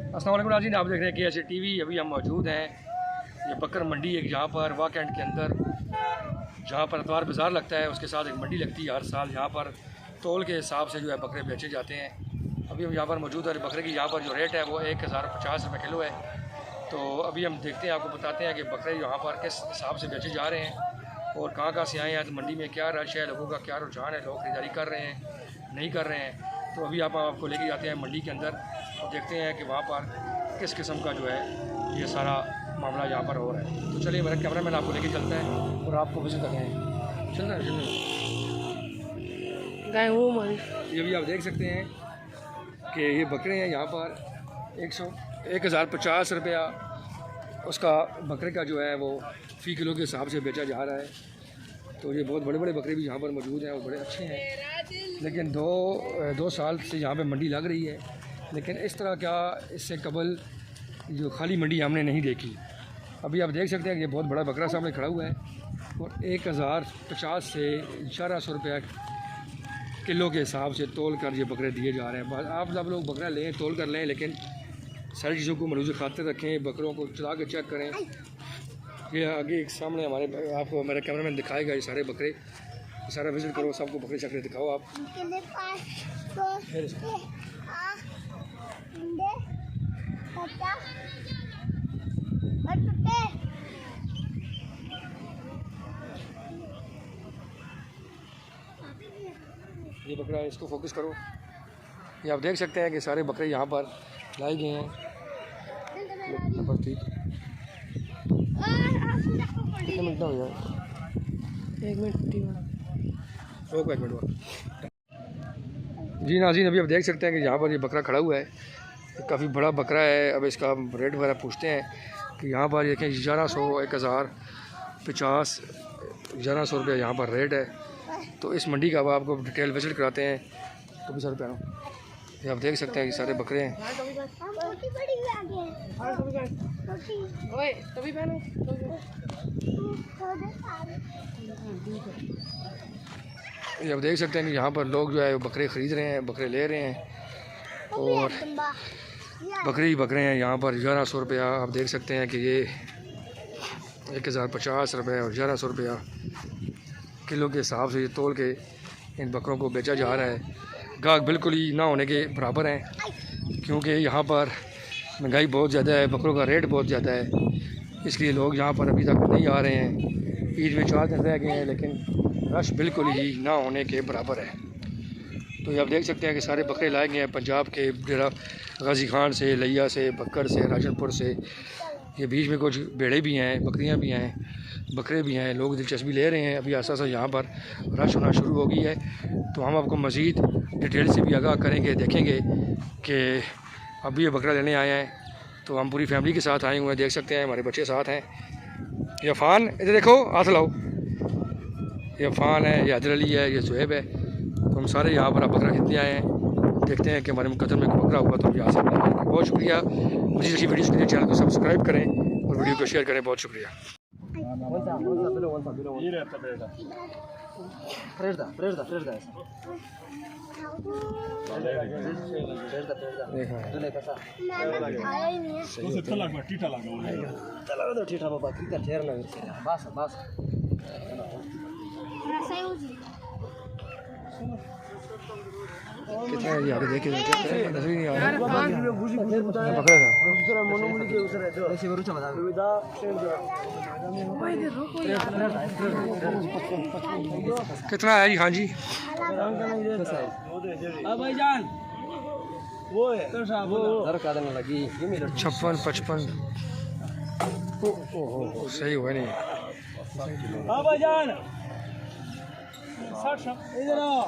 अस्सलाम वालेकुम नाज़रीन, आप देख रहे हैं KSA TV। अभी हम मौजूद हैं ये बकर मंडी एक जहाँ पर वाक एंड के अंदर, जहाँ पर इतवार बाज़ार लगता है, उसके साथ एक मंडी लगती है हर साल। यहाँ पर तोल के हिसाब से जो है बकरे बेचे जाते हैं। अभी हम यहाँ पर मौजूद है। बकरे की यहाँ पर जो रेट है वो 1050 रुपये किलो है। तो अभी हम देखते हैं, आपको बताते हैं कि बकरे यहाँ पर किस हिसाब से बेचे जा रहे हैं और कहाँ से आए हैं। तो मंडी में क्या रश है, लोगों का क्या रुझान है, लोग खरीदारी कर रहे हैं नहीं कर रहे हैं। तो अभी आपको लेके जाते हैं मंडी के अंदर और देखते हैं कि वहाँ पर किस किस्म का जो है ये सारा मामला यहाँ पर हो रहा है। तो चलिए, मेरा कैमरामैन आपको लेके चलता है और आपको विजिट करते हैं। चल रहा है ये भी आप देख सकते हैं कि ये बकरे हैं यहाँ पर 1050 रुपया उसका बकरे का जो है वो फ़ी किलो के हिसाब से बेचा जा रहा है। तो ये बहुत बड़े बड़े बकरे भी यहाँ पर मौजूद हैं और बड़े अच्छे हैं। लेकिन दो साल से यहाँ पे मंडी लग रही है, लेकिन इस तरह क्या इससे कबल जो खाली मंडी हमने नहीं देखी। अभी आप देख सकते हैं कि ये बहुत बड़ा बकरा सामने खड़ा हुआ है और 1050 से 1100 रुपया किलो के हिसाब से तोल कर ये बकरे दिए जा रहे हैं। आप सब लोग बकरा लें, तोल कर लें, लेकिन सारी चीज़ों को मलूज़ खातिर रखें। बकरों को चला के चेक करें। ये आगे एक सामने हमारे, आपको मेरा कैमरामैन दिखाएगा ये सारे बकरे। सारा विजिट करो, सबको बकरे शकरे दिखाओ आप। ये बकरा, इसको फोकस करो। ये आप देख सकते हैं कि सारे बकरे यहाँ पर लाए गए हैं। कितने मिनट हो जाए? 1 मिनट जी नाज़रीन, अभी आप देख सकते हैं कि यहाँ पर ये बकरा खड़ा हुआ है। काफ़ी बड़ा बकरा है। अब इसका रेट वगैरह पूछते हैं कि यहाँ पर देखें 1100, 1050, 1100 रुपये यहाँ पर रेट है। तो इस मंडी का अब आपको डिटेल विजिट कराते हैं। तो भी सर पैरों ये आप देख सकते हैं कि सारे बकरे हैं। ये आप देख सकते हैं कि यहाँ पर लोग जो है बकरे ख़रीद रहे हैं, बकरे ले रहे हैं और बकरे ही बकरे हैं। यहाँ पर 1100 रुपया आप देख सकते हैं कि ये 1050 रुपये और 1100 रुपया किलो के हिसाब से ये तोल के इन बकरों को बेचा जा रहा है। गाहक बिल्कुल ही ना होने के बराबर हैं, क्योंकि यहाँ पर महंगाई बहुत ज़्यादा है, बकरों का रेट बहुत ज़्यादा है, इसलिए लोग यहाँ पर अभी तक नहीं आ रहे हैं। ईद में 4 दिन रह गए हैं, लेकिन रश बिल्कुल ही ना होने के बराबर है। तो ये आप देख सकते हैं कि सारे बकरे लाए गए हैं पंजाब के डेरा गाजी खान से, लिया से, बकर से, राजनपुर से। ये बीच में कुछ भेड़े भी हैं, बकरियाँ भी हैं, बकरे भी हैं। लोग दिलचस्पी ले रहे हैं। अभी आसा यहाँ पर रश होना शुरू हो गई है। तो हम आपको मज़ीद डिटेल से भी आगाह करेंगे, देखेंगे कि अभी ये बकरा लेने आए हैं। तो हम पूरी फैमिली के साथ आए हुए हैं, देख सकते हैं हमारे बच्चे साथ हैं। ये अफ़ान, इधर देखो, हाथ लाओ। ये अफ़ान है, ये हैदर अली है, ये ज़ुहैब है। तो हम सारे यहाँ पर बकरा खरीदने आए हैं। देखते हैं कि हमारे मुकद्दर में बकरा हुआ तो हम यहाँ से बनाएंगे। बहुत शुक्रिया। मुझे अच्छी वीडियोज़ के लिए चैनल को सब्सक्राइब करें और वीडियो को शेयर करें। बहुत शुक्रिया। कितना है यार, देखिए नजर नहीं आ रहा। बकरा था कितना है जी? हाँ जी, भाईजान वो है 56, 55। ओहो, सही हुआ नहीं। हाँ भाईजान 60 इधर आओ।